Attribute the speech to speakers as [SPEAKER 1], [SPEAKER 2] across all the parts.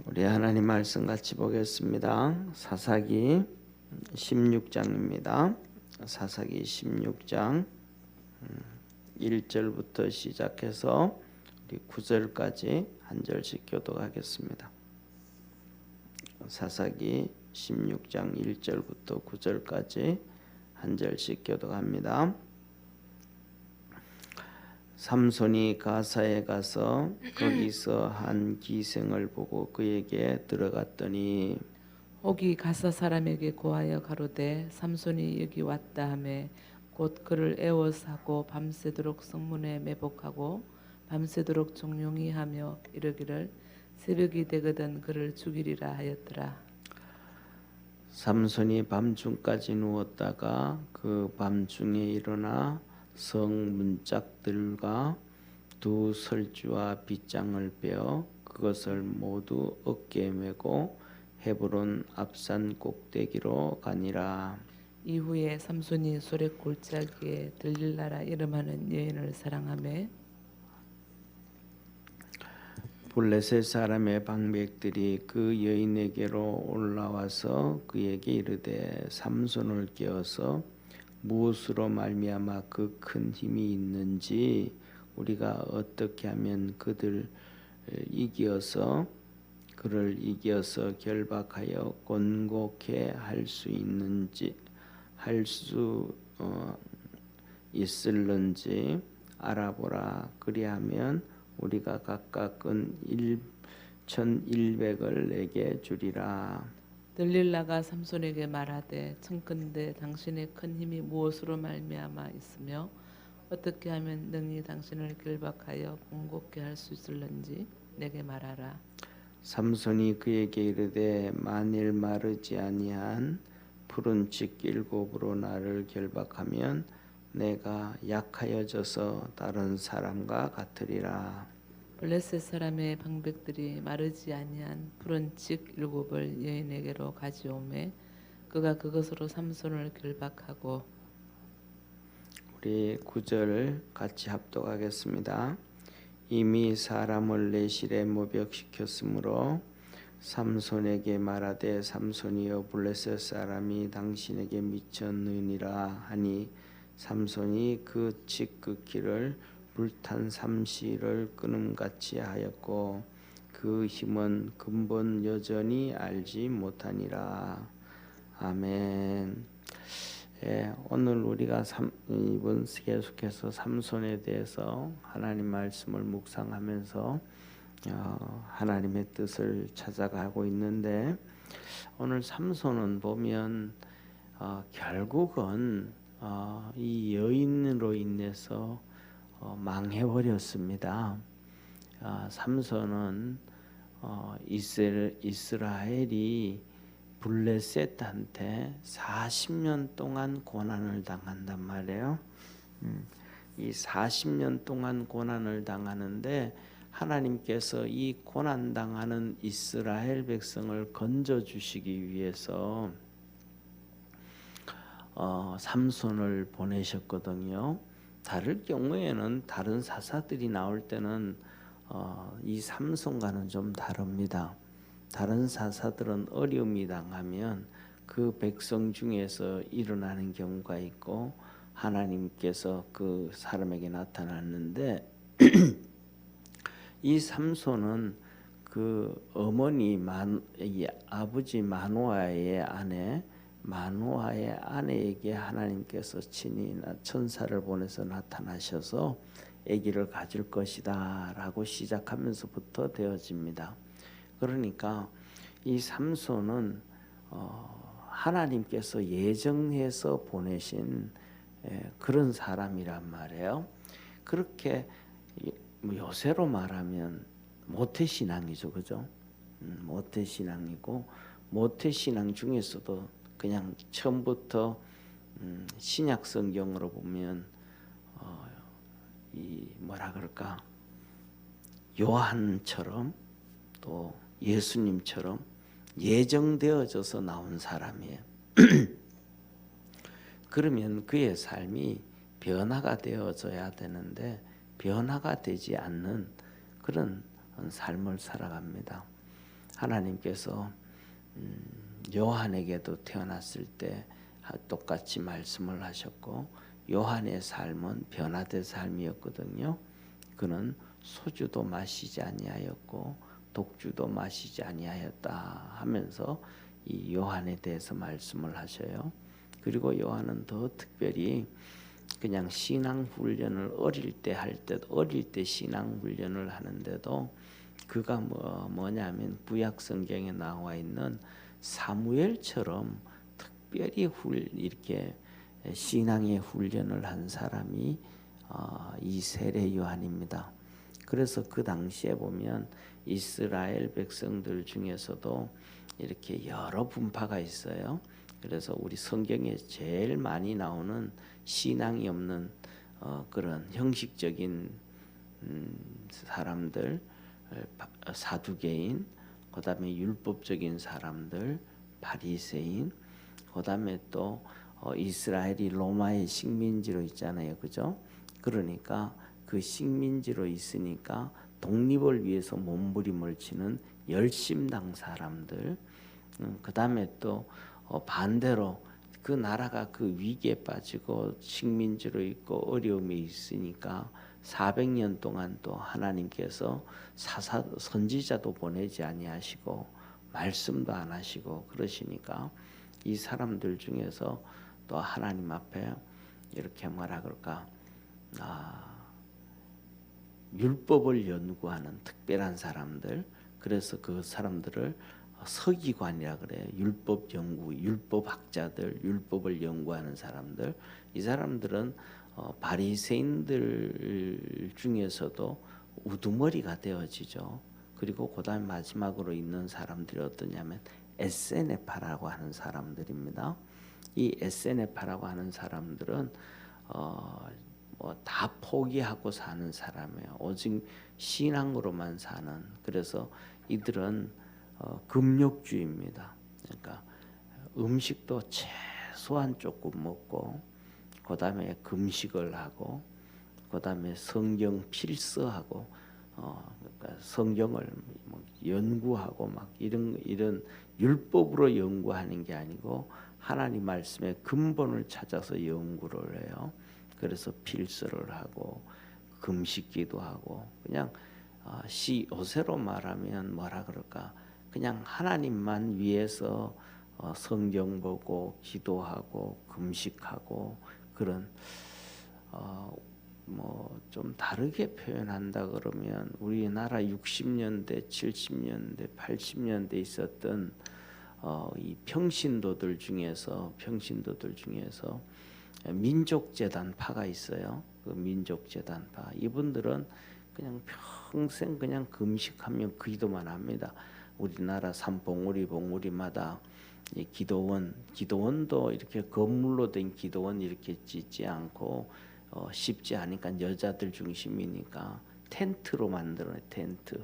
[SPEAKER 1] 우리 하나님 말씀 같이 보겠습니다. 사사기 16장입니다. 사사기 16장 1절부터 시작해서 우리 9절까지 한 절씩 교독하겠습니다. 사사기 16장 1절부터 9절까지 한 절씩 교독합니다. 삼손이 가사에 가서 거기서 한 기생을 보고 그에게 들어갔더니
[SPEAKER 2] 혹이 가사 사람에게 고하여 가로되 삼손이 여기 왔다 하매 곧 그를 애워싸고 밤새도록 성문에 매복하고 밤새도록 종용이 하며 이르기를 새벽이 되거든 그를 죽이리라 하였더라.
[SPEAKER 1] 삼손이 밤중까지 누웠다가 그 밤중에 일어나 성 문짝들과 두 설주와 빗장을 빼어 그것을 모두 어깨에 메고 헤브론 앞산 꼭대기로 가니라.
[SPEAKER 2] 이후에 삼손이 소렛 골짜기에 들릴라라 이름하는 여인을 사랑하며
[SPEAKER 1] 블레셋 사람의 방백들이 그 여인에게로 올라와서 그에게 이르되 삼손을 깨어서 무엇으로 말미암아 그 큰 힘이 있는지 우리가 어떻게 하면 그를 이겨서 결박하여 곤곡해 할 수 있을는지 알아보라. 그리하면 우리가 각각 은 1,100을 내게 주리라.
[SPEAKER 2] 들릴라가 삼손에게 말하되 청컨대 당신의 큰 힘이 무엇으로 말미암아 있으며 어떻게 하면 능히 당신을 결박하여 공곡케 할 수 있을는지 내게 말하라.
[SPEAKER 1] 삼손이 그에게 이르되 만일 마르지 아니한 푸른 칙 7으로 나를 결박하면 내가 약하여져서 다른 사람과 같으리라.
[SPEAKER 2] 블레셋 사람의 방백들이 마르지 아니한 푸른 칙 7을 여인에게로 가져오매 그가 그것으로 삼손을 결박하고
[SPEAKER 1] 우리 9절 같이 합독하겠습니다. 이미 사람을 내실에 모벽시켰으므로 삼손에게 말하되 삼손이여 블레셋 사람이 당신에게 미쳤느니라 하니 삼손이 그 칙극기를 불탄 삼시를 끊음같이 하였고 그 힘은 근본 여전히 알지 못하니라. 아멘. 오늘 우리가 이번 계속해서 삼손에 대해서 하나님 말씀을 묵상하면서 하나님의 뜻을 찾아가고 있는데 오늘 삼손은 보면 결국은 이 여인으로 인해서 망해버렸습니다. 삼손은 이스라엘이 블레셋한테 40년 동안 고난을 당한단 말이에요. 이 40년 동안 고난을 당하는데 하나님께서 이 고난당하는 이스라엘 백성을 건져주시기 위해서 삼손을 보내셨거든요. 다를 경우에는 다른 사사들이 나올 때는 이 삼손과는 좀 다릅니다. 다른 사사들은 어려움이 당하면 그 백성 중에서 일어나는 경우가 있고 하나님께서 그 사람에게 나타났는데 이 삼손은 그 아버지 마노아의 아내에게 하나님께서 친히 천사를 보내서 나타나셔서 아기를 가질 것이다 라고 시작하면서부터 되어집니다. 그러니까 이 삼손은 하나님께서 예정해서 보내신 그런 사람이란 말이에요. 그렇게 요새로 말하면 모태신앙이죠, 그죠? 모태신앙이고 모태신앙 중에서도 그냥 처음부터 신약 성경으로 보면 이 뭐라 그럴까 요한처럼 또 예수님처럼 예정되어져서 나온 사람이에요. 그러면 그의 삶이 변화가 되어져야 되는데 변화가 되지 않는 그런 삶을 살아갑니다. 하나님께서 요한에게도 태어났을 때 똑같이 말씀을 하셨고 요한의 삶은 변화된 삶이었거든요. 그는 소주도 마시지 아니하였고 독주도 마시지 아니하였다 하면서 이 요한에 대해서 말씀을 하셔요. 그리고 요한은 더 특별히 그냥 신앙 훈련을 어릴 때 신앙 훈련을 하는데도 그가 뭐냐면 구약 성경에 나와 있는 사무엘처럼 특별히 이렇게 신앙의 훈련을 한 사람이 이 세례 요한입니다. 그래서 그 당시에 보면 이스라엘 백성들 중에서도 이렇게 여러 분파가 있어요. 그래서 우리 성경에 제일 많이 나오는 신앙이 없는 그런 형식적인 사람들, 사두개인, 그다음에 율법적인 사람들, 바리새인, 그다음에 또 이스라엘이 로마의 식민지로 있잖아요, 그죠? 그러니까 그 식민지로 있으니까 독립을 위해서 몸부림을 치는 열심당 사람들, 그다음에 또 반대로 그 나라가 그 위기에 빠지고 식민지로 있고 어려움이 있으니까 400년 동안 또 하나님께서 선지자도 보내지 아니하시고 말씀도 안 하시고 그러시니까 이 사람들 중에서 또 하나님 앞에 이렇게 뭐라 그럴까 율법을 연구하는 특별한 사람들, 그래서 그 사람들을 서기관이라 그래요. 율법 연구, 율법학자들, 율법을 연구하는 사람들. 이 사람들은 바리새인들 중에서도 우두머리가 되어지죠. 그리고 그다음 마지막으로 있는 사람들이 어떠냐면 에세네파라고 하는 사람들입니다. 이 에세네파라고 하는 사람들은 다 포기하고 사는 사람이에요. 오직 신앙으로만 사는. 그래서 이들은 금욕주의입니다. 그러니까 음식도 최소한 조금 먹고, 그다음에 금식을 하고, 그다음에 성경 필서하고, 그러니까 성경을 연구하고 막 이런 율법으로 연구하는 게 아니고 하나님 말씀의 근본을 찾아서 연구를 해요. 그래서 필서를 하고 금식기도 하고 그냥 요새로 말하면 뭐라 그럴까 그냥 하나님만 위해서 성경 보고 기도하고 금식하고 그런 뭐 좀 다르게 표현한다 그러면 우리나라 60년대, 70년대, 80년대 있었던 이 평신도들 중에서 민족재단파가 있어요. 그 민족재단파 이분들은 그냥 평생 그냥 금식하며 기도만 합니다. 우리나라 봉우리마다 이 기도원도 이렇게 건물로 된 기도원 이렇게 짓지 않고 쉽지 않으니까 여자들 중심이니까 텐트로 만들어요. 텐트.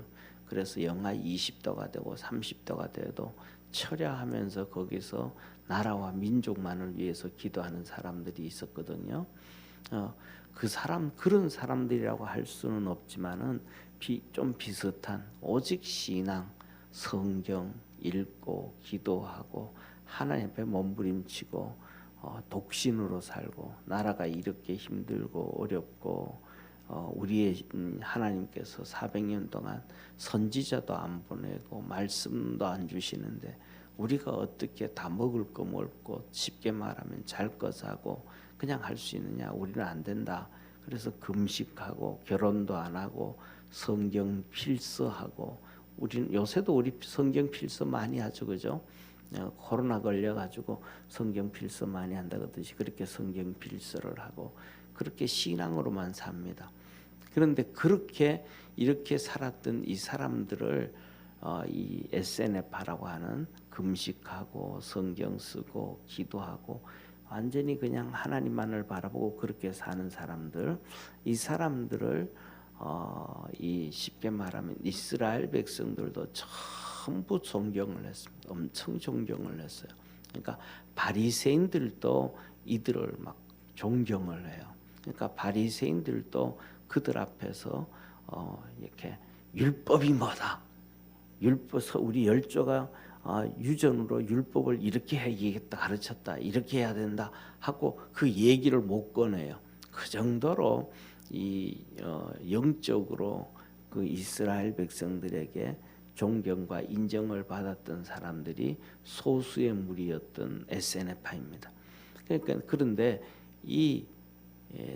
[SPEAKER 1] 그래서 영하 20도가 되고 30도가 돼도 철야하면서 거기서 나라와 민족만을 위해서 기도하는 사람들이 있었거든요. 그런 사람들이라고 할 수는 없지만은 좀 비슷한 오직 신앙, 성경 읽고 기도하고 하나님 앞에 몸부림치고 독신으로 살고 나라가 이렇게 힘들고 어렵고 우리의 하나님께서 400년 동안 선지자도 안 보내고 말씀도 안 주시는데 우리가 어떻게 다 먹을 거 먹고 쉽게 말하면 잘 거 사고 그냥 할 수 있느냐? 우리는 안 된다. 그래서 금식하고 결혼도 안 하고 성경 필서하고 요새도 우리 성경 필서 많이 하죠, 그죠? 코로나 걸려가지고 성경 필서 많이 한다 그러듯이 그렇게 성경 필서를 하고 그렇게 신앙으로만 삽니다. 그런데 이렇게 살았던 이 사람들을 이 SNF라고 하는 금식하고 성경 쓰고 기도하고 완전히 그냥 하나님만을 바라보고 그렇게 사는 사람들, 이 사람들을 이 쉽게 말하면 이스라엘 백성들도 전부 존경을 했습니다. 엄청 존경을 했어요. 그러니까 바리새인들도 이들을 막 존경을 해요. 그러니까 바리새인들도 그들 앞에서 이렇게 율법이 뭐다, 율법 우리 열조가 유전으로 율법을 이렇게 해야겠다 가르쳤다 이렇게 해야 된다 하고 그 얘기를 못 꺼내요. 그 정도로 이 영적으로 그 이스라엘 백성들에게 존경과 인정을 받았던 사람들이 소수의 무리였던 에세네파입니다. 그러니까 그런데 이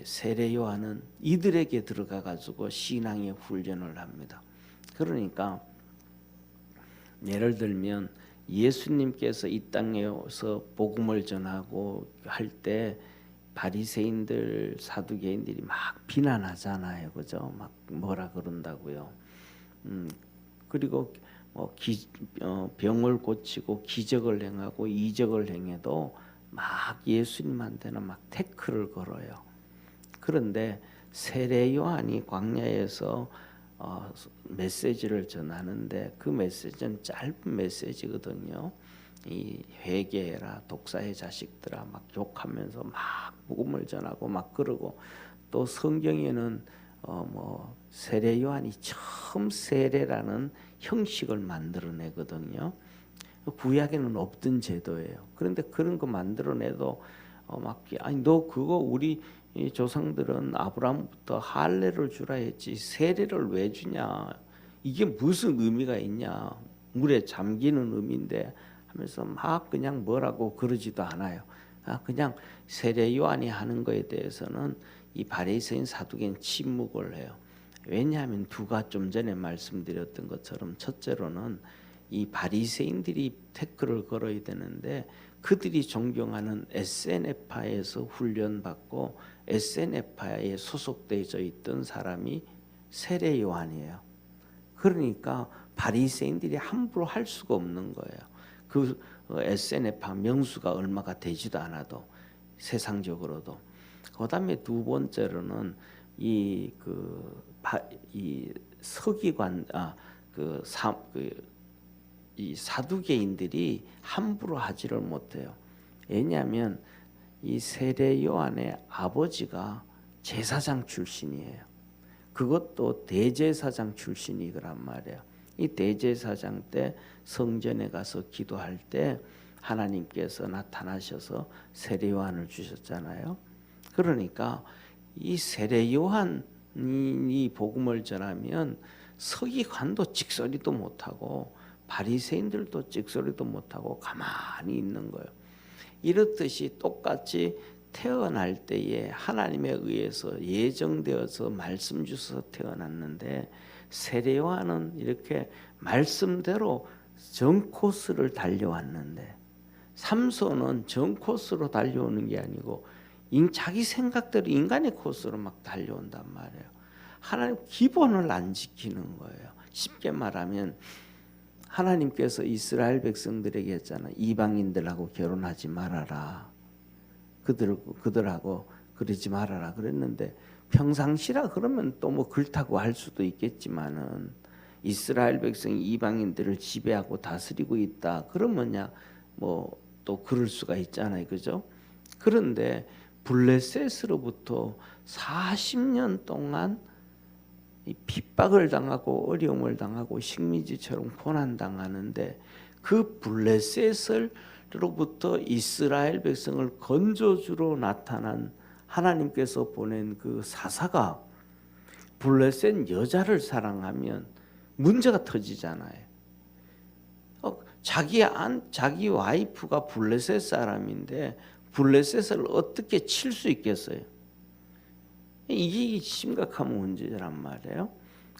[SPEAKER 1] 세례 요한은 이들에게 들어가 가지고 신앙의 훈련을 합니다. 그러니까 예를 들면 예수님께서 이 땅에서 복음을 전하고 할 때 바리새인들 사두개인들이 막 비난하잖아요, 그죠? 막 뭐라 그런다고요. 그리고 병을 고치고 기적을 행하고 이적을 행해도 막 예수님한테는 막 태클을 걸어요. 그런데 세례 요한이 광야에서 메시지를 전하는데 그 메시지는 짧은 메시지거든요. 이 회개해라 독사의 자식들아 막 욕하면서 막 복음을 전하고 막 그러고 또 성경에는 세례 요한이 처음 세례라는 형식을 만들어내거든요. 구약에는 없던 제도예요. 그런데 그런 거 만들어내도 아니 너 그거 우리 이 조상들은 아브라함부터 할례를 주라 했지 세례를 왜 주냐? 이게 무슨 의미가 있냐? 물에 잠기는 의미인데 하면서 막 그냥 뭐라고 그러지도 않아요. 그냥 세례 요한이 하는 거에 대해서는 이 바리새인 사두개인 침묵을 해요. 왜냐하면 두가 좀 전에 말씀드렸던 것처럼 첫째로는 이 바리새인들이 태클을 걸어야 되는데 그들이 존경하는 에세네파에서 훈련받고 에세네파에 소속되어 있던 사람이 세례 요한이에요. 그러니까 바리새인들이 함부로 할 수가 없는 거예요. 그 에세네파 명수가 얼마가 되지도 않아도 세상적으로도. 그다음에 두 번째로는 이 서기관 이 사두개인들이 함부로 하지를 못해요. 왜냐하면 이 세례 요한의 아버지가 제사장 출신이에요. 그것도 대제사장 출신이란 말이에요. 이 대제사장 때 성전에 가서 기도할 때 하나님께서 나타나셔서 세례 요한을 주셨잖아요. 그러니까 이 세례 요한이 복음을 전하면 서기관도 찍소리도 못하고 바리새인들도 찍소리도 못하고 가만히 있는 거예요. 이렇듯이 똑같이 태어날 때에 하나님에 의해서 예정되어서 말씀 주셔서 태어났는데 세례 요한은 이렇게 말씀대로 전 코스를 달려왔는데 삼손은 전 코스로 달려오는 게 아니고 자기 생각대로 인간의 코스로 막 달려온단 말이에요. 하나님 기본을 안 지키는 거예요. 쉽게 말하면 하나님께서 이스라엘 백성들에게 했잖아. 이방인들하고 결혼하지 말아라. 그들하고 그러지 말아라 그랬는데 평상시라 그러면 또 뭐 그렇다고 할 수도 있겠지만은 이스라엘 백성이 이방인들을 지배하고 다스리고 있다. 그러면야 뭐 또 그럴 수가 있잖아요. 그죠? 그런데 블레셋으로부터 40년 동안 이 핍박을 당하고 어려움을 당하고 식민지처럼 고난당하는데 그 블레셋으로부터 이스라엘 백성을 건져주러 나타난 하나님께서 보낸 그 사사가 블레셋 여자를 사랑하면 문제가 터지잖아요. 자기 와이프가 블레셋 사람인데 블레셋을 어떻게 칠 수 있겠어요? 이게 심각한 문제란 말이에요.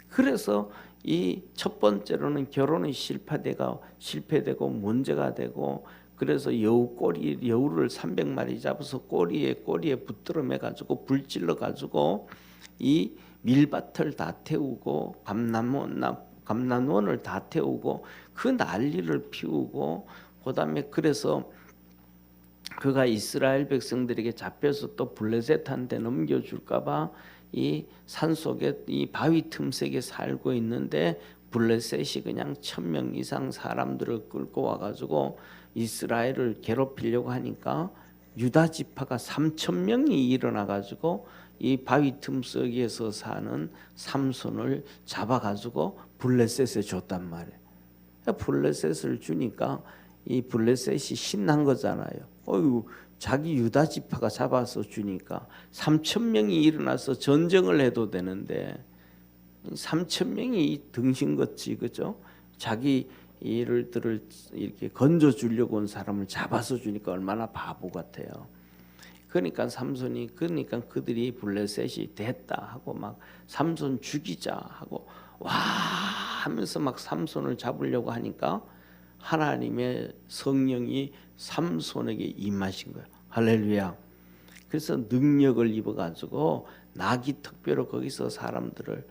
[SPEAKER 1] 그래서 이 첫 번째로는 결혼이 실패되고 문제가 되고 그래서 여우를 300마리 잡아서 꼬리에 붙들어 매 가지고 불질러 가지고 이 밀밭을 다 태우고 감람원을 다 태우고 그 난리를 피우고 그다음에 그래서 그가 이스라엘 백성들에게 잡혀서 또 블레셋한테 넘겨줄까봐 이 산속에 이 바위 틈새에 살고 있는데 블레셋이 그냥 1000명 이상 사람들을 끌고 와가지고 이스라엘을 괴롭히려고 하니까 유다 지파가 3000명이 일어나가지고 이 바위 틈속에서 사는 삼손을 잡아가지고 블레셋에 줬단 말이에요. 블레셋을 주니까 이 블레셋이 신난 거잖아요. 어유 자기 유다 지파가 잡아서 주니까 3천 명이 일어나서 전쟁을 해도 되는데 3천 명이 등신같이 그죠? 자기 이들을 이렇게 건져 주려고 온 사람을 잡아서 주니까 얼마나 바보 같아요. 그러니까 삼손이 그러니까 그들이 블레셋이 됐다 하고 막 삼손 죽이자 하고 와 하면서 막 삼손을 잡으려고 하니까 하나님의 성령이 삼손에게 임하신 거예요. 할렐루야. 그래서 능력을 입어가지고 나귀 특별로 거기서 사람들을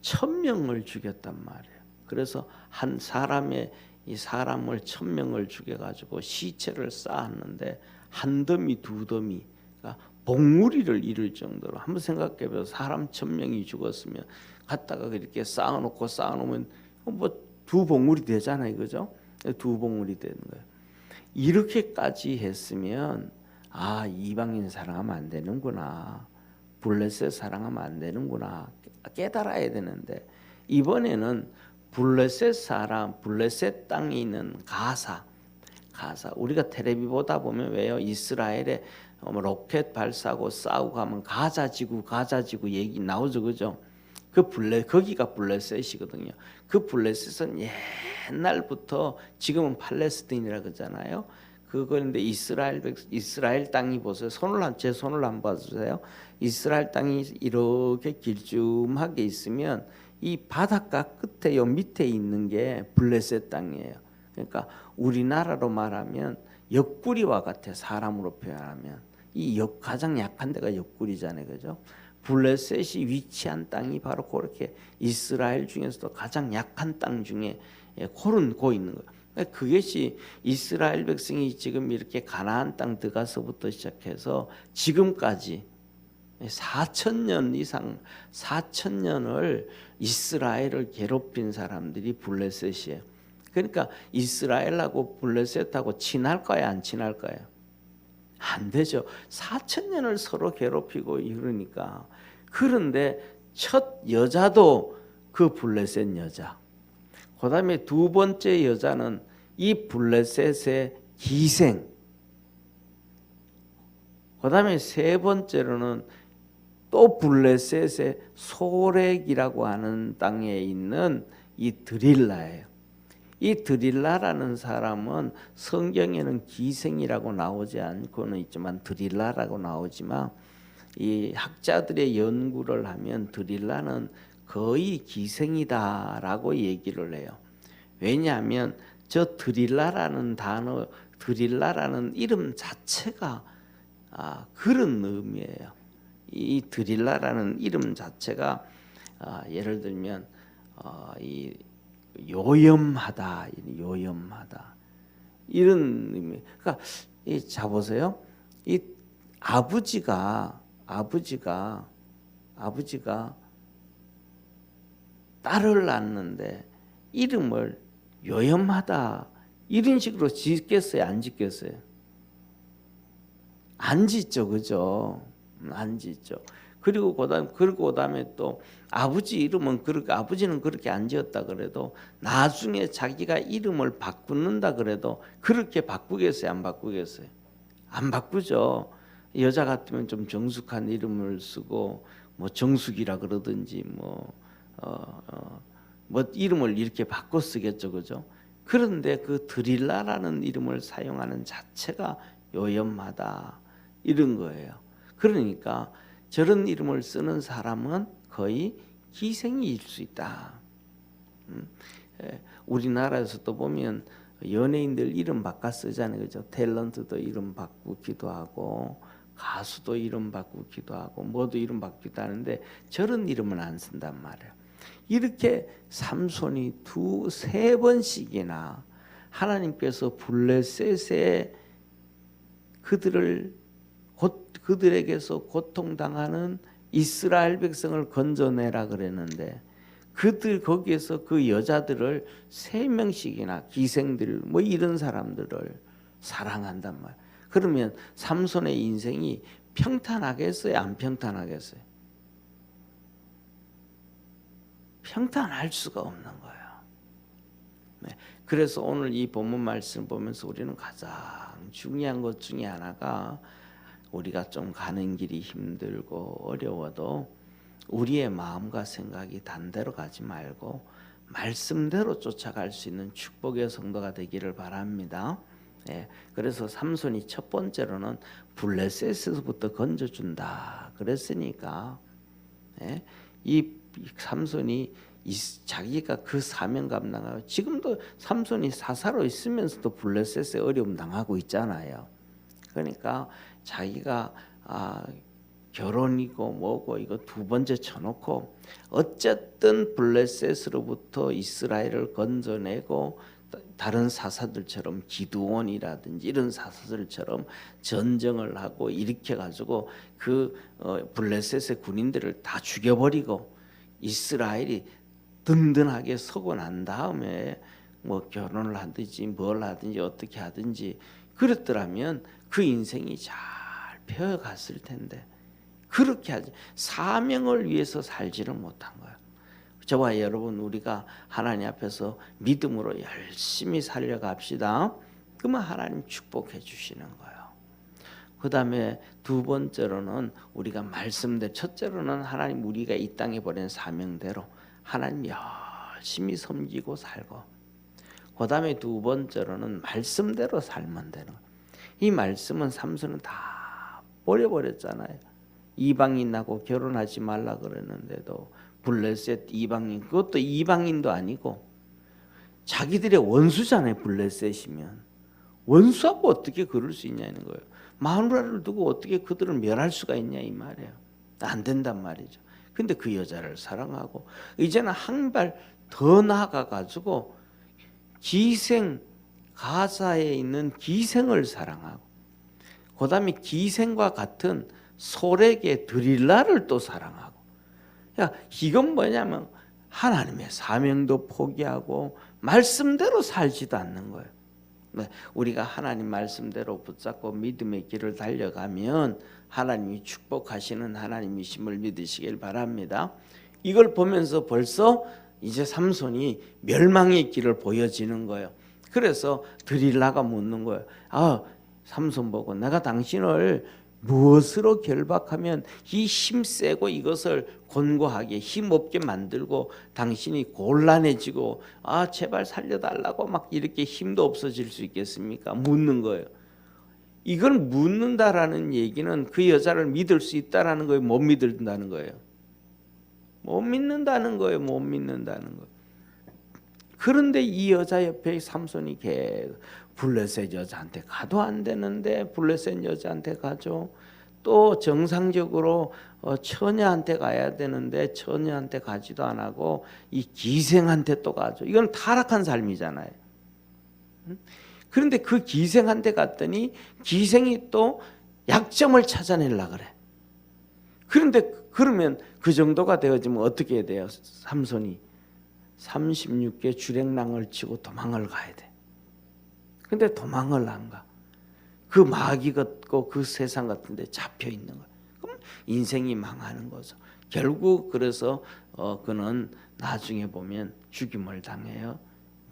[SPEAKER 1] 1,000명을 죽였단 말이에요. 그래서 한 사람의 이 사람을 1,000명을 죽여가지고 시체를 쌓았는데 한 더미 두 더미 그러니까 봉우리를 이룰 정도로 한번 생각해보세요. 사람 1,000명이 죽었으면 갖다가 이렇게 쌓아놓으면 뭐 두 봉우리 되잖아요, 그죠? 두 봉우리 되는 거예요. 이렇게까지 했으면 아 이방인 사랑하면 안 되는구나, 블레셋 사랑하면 안 되는구나 깨달아야 되는데 이번에는 블레셋 사람, 블레셋 땅에 있는 가사 우리가 텔레비 보다 보면 왜요? 이스라엘에 로켓 발사하고 싸우고 하면 가자 지구 얘기 나오죠, 그죠? 거기가 블레셋이거든요. 그 블레셋은 옛날부터 지금은 팔레스타인이라 그러잖아요. 그건데 이스라엘 땅이 보세요. 제 손을 한번 봐주세요. 이스라엘 땅이 이렇게 길쭉하게 있으면 이 바닷가 끝에 요 밑에 있는 게 블레셋 땅이에요. 그러니까 우리나라로 말하면 옆구리와 같아. 사람으로 표현하면 가장 약한 데가 옆구리잖아요, 그죠? 블레셋이 위치한 땅이 바로 그렇게 이스라엘 중에서도 가장 약한 땅 중에 그런 거 있는 거예요. 그것이 이스라엘 백성이 지금 이렇게 가나안 땅 들어가서부터 시작해서 지금까지 4,000년 이상 4,000년을 이스라엘을 괴롭힌 사람들이 블레셋이에요. 그러니까 이스라엘하고 블레셋하고 친할까요, 안 친할까요? 안 되죠. 4,000년을 서로 괴롭히고 이러니까. 그런데 첫 여자도 그 블레셋 여자. 그다음에 두 번째 여자는 이 블레셋의 기생. 그다음에 세 번째로는 또 블레셋의 소렉이라고 하는 땅에 있는 이 드릴라예요. 이 드릴라라는 사람은 성경에는 기생이라고 나오지 않고는 있지만 드릴라라고 나오지만 이 학자들의 연구를 하면 드릴라는 거의 기생이다라고 얘기를 해요. 왜냐하면 저 드릴라라는 단어, 드릴라라는 이름 자체가 그런 의미예요. 이 드릴라라는 이름 자체가 예를 들면 이 요염하다 이런 의미. 그러니까 자 보세요. 이 아버지가 딸을 낳는데 이름을 요염하다 이런 식으로 짓겠어요, 안 짓겠어요? 안 짓죠, 그죠? 안 짓죠. 그리고 그다음에 또 아버지 이름은 그렇게 아버지는 그렇게 안 지었다 그래도 나중에 자기가 이름을 바꾸는다 그래도 그렇게 바꾸겠어요, 안 바꾸겠어요? 안 바꾸죠. 여자 같으면 좀 정숙한 이름을 쓰고 뭐 정숙이라 그러든지 뭐 이름을 이렇게 바꿔 쓰겠죠, 그죠? 그런데 그 드릴라라는 이름을 사용하는 자체가 요염하다 이런 거예요. 그러니까 저런 이름을 쓰는 사람은 거의 기생일 수 있다. 우리나라에서도 보면 연예인들 이름 바꿔 쓰잖아요, 그죠? 탤런트도 이름 바꾸기도 하고 가수도 이름 바꾸기도 하고 뭐도 이름 바꾸기도 하는데 저런 이름은 안 쓴단 말이에요. 이렇게 삼손이 세 번씩이나 하나님께서 블레셋에 그들에게서 고통당하는 이스라엘 백성을 건져내라 그랬는데 거기에서 그 여자들을 3명씩이나 기생들 뭐 이런 사람들을 사랑한단 말이에요. 그러면 삼손의 인생이 평탄하겠어요, 안 평탄하겠어요? 평탄할 수가 없는 거예요. 그래서 오늘 이 본문 말씀 보면서 우리는 가장 중요한 것 중에 하나가 우리가 좀 가는 길이 힘들고 어려워도 우리의 마음과 생각이 단대로 가지 말고 말씀대로 쫓아갈 수 있는 축복의 성도가 되기를 바랍니다. 예, 그래서 삼손이 첫 번째로는 블레셋에서부터 건져준다 그랬으니까, 예, 이 삼손이 자기가 그 사명 감당하고, 지금도 삼손이 사사로 있으면서도 블레셋에 어려움 당하고 있잖아요. 그러니까 자기가 결혼이고 뭐고 이거 두 번째 쳐놓고 어쨌든 블레셋으로부터 이스라엘을 건져내고 다른 사사들처럼 기드온이라든지 이런 사사들처럼 전쟁을 하고 일으켜 가지고 그 블레셋의 군인들을 다 죽여버리고 이스라엘이 든든하게 서고 난 다음에 뭐 결혼을 하든지 뭘 하든지 어떻게 하든지 그랬더라면 그 인생이 잘 펴갔을 텐데 그렇게 하지, 사명을 위해서 살지를 못한 거예요. 저와 여러분, 우리가 하나님 앞에서 믿음으로 열심히 살려갑시다. 그러면 하나님 축복해 주시는 거예요. 그 다음에 두 번째로는 우리가 말씀대로, 첫째로는 하나님 우리가 이 땅에 보낸 사명대로 하나님 열심히 섬기고 살고, 그 다음에 두 번째로는 말씀대로 살면 되는 거예요. 이 말씀은 삼손은 다 버려버렸잖아요. 이방인하고 결혼하지 말라 그랬는데도 블레셋 이방인, 그것도 이방인도 아니고 자기들의 원수잖아요. 블레셋이면 원수하고 어떻게 그럴 수 있냐는 거예요. 마누라를 두고 어떻게 그들을 멸할 수가 있냐 이 말이에요. 안 된단 말이죠. 근데 그 여자를 사랑하고 이제는 한 발 더 나아가 가지고 가사에 있는 기생을 사랑하고, 그 다음에 기생과 같은 솔에게 드릴라를 또 사랑하고. 야, 이건 뭐냐면 하나님의 사명도 포기하고 말씀대로 살지도 않는 거예요. 우리가 하나님 말씀대로 붙잡고 믿음의 길을 달려가면 하나님이 축복하시는 하나님이심을 믿으시길 바랍니다. 이걸 보면서 벌써 이제 삼손이 멸망의 길을 보여지는 거예요. 그래서 드릴라가 묻는 거예요. 삼손 보고 내가 당신을 무엇으로 결박하면 이 힘세고 이것을 곤고하게 힘없게 만들고 당신이 곤란해지고 제발 살려달라고 막 이렇게 힘도 없어질 수 있겠습니까? 묻는 거예요. 이걸 묻는다라는 얘기는 그 여자를 믿을 수 있다라는 거예요? 못 믿는다는 거예요? 못 믿는다는 거예요. 못 믿는다는 거예요. 그런데 이 여자 옆에 삼손이 블레셋 여자한테 가도 안 되는데 블레셋 여자한테 가죠. 또 정상적으로 처녀한테 가야 되는데 처녀한테 가지도 안 하고 이 기생한테 또 가죠. 이건 타락한 삶이잖아요. 그런데 그 기생한테 갔더니 기생이 또 약점을 찾아내려고 그래. 그런데 그러면 그 정도가 되어지면 어떻게 해야 돼요? 삼손이 36개 주랭랑을 치고 도망을 가야 돼. 근데 도망을 안 가. 그 마귀 같고 그 세상 같은 데 잡혀 있는 거야. 그럼 인생이 망하는 거죠. 결국 그래서 그는 나중에 보면 죽임을 당해요.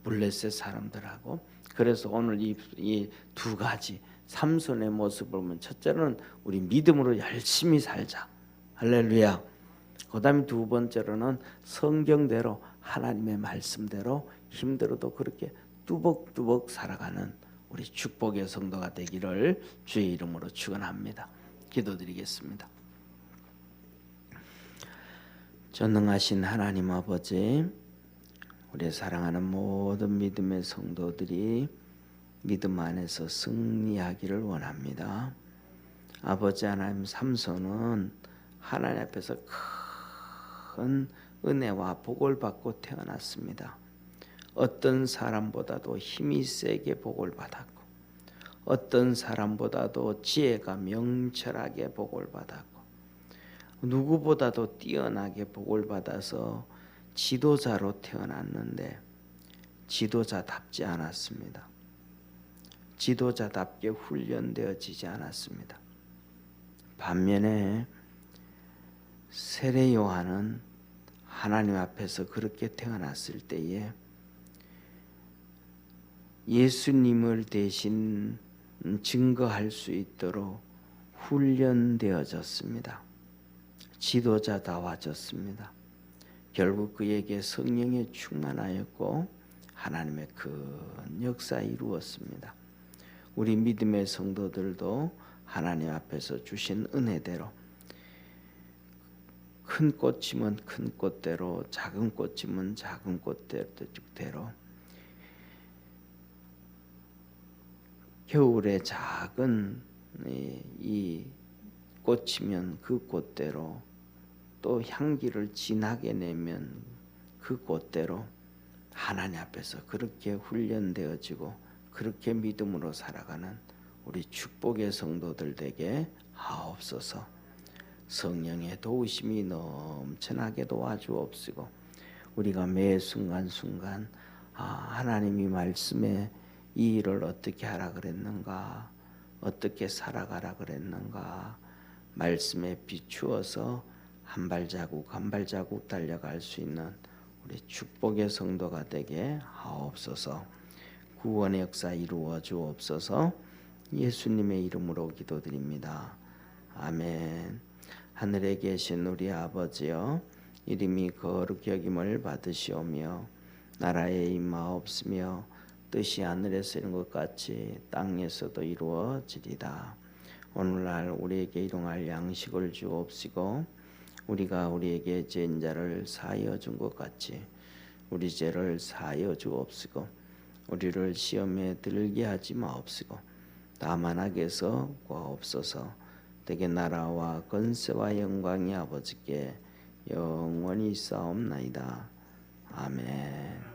[SPEAKER 1] 블레셋 사람들하고. 그래서 오늘 이 두 가지 삼손의 모습을 보면, 첫째로는 우리 믿음으로 열심히 살자. 할렐루야. 그 다음에 두 번째로는 성경대로 하나님의 말씀대로 힘들어도 그렇게 뚜벅뚜벅 살아가는 우리 축복의 성도가 되기를 주의 이름으로 축원합니다. 기도드리겠습니다. 전능하신 하나님 아버지, 우리 사랑하는 모든 믿음의 성도들이 믿음 안에서 승리하기를 원합니다. 아버지 하나님, 삼손은 하나님 앞에서 큰 은혜와 복을 받고 태어났습니다. 어떤 사람보다도 힘이 세게 복을 받았고, 어떤 사람보다도 지혜가 명철하게 복을 받았고, 누구보다도 뛰어나게 복을 받아서 지도자로 태어났는데 지도자답지 않았습니다. 지도자답게 훈련되어지지 않았습니다. 반면에 세례 요한은 하나님 앞에서 그렇게 태어났을 때에 예수님을 대신 증거할 수 있도록 훈련되어졌습니다. 지도자다워졌습니다. 결국 그에게 성령이 충만하였고 하나님의 큰 역사 이루었습니다. 우리 믿음의 성도들도 하나님 앞에서 주신 은혜대로 큰 꽃이면 큰 꽃대로, 작은 꽃이면 작은 꽃대로 겨울에 작은 이 꽃이면 그 꽃대로, 또 향기를 진하게 내면 그 꽃대로 하나님 앞에서 그렇게 훈련되어지고 그렇게 믿음으로 살아가는 우리 축복의 성도들 되게 하옵소서. 성령의 도우심이 넘쳐나게 도와주옵시고 우리가 매 순간순간 하나님이 말씀에 이 일을 어떻게 하라 그랬는가, 어떻게 살아가라 그랬는가, 말씀에 비추어서 한 발자국 한 발자국 달려갈 수 있는 우리 축복의 성도가 되게 하옵소서. 구원의 역사 이루어 주옵소서. 예수님의 이름으로 기도드립니다. 아멘. 하늘에 계신 우리 아버지여, 이름이 거룩히 여김을 받으시오며 나라에 임하옵시며 뜻이 하늘에서 이룬 것 같이 땅에서도 이루어지리다. 오늘날 우리에게 일용할 양식을 주옵시고 우리가 우리에게 죄인 자를 사하여 준 것 같이 우리 죄를 사하여 주옵시고 우리를 시험에 들게 하지 마옵시고 다만 악에서 구하옵소서. 대개 나라와 권세와 영광이 아버지께 영원히 있사옵나이다. 아멘.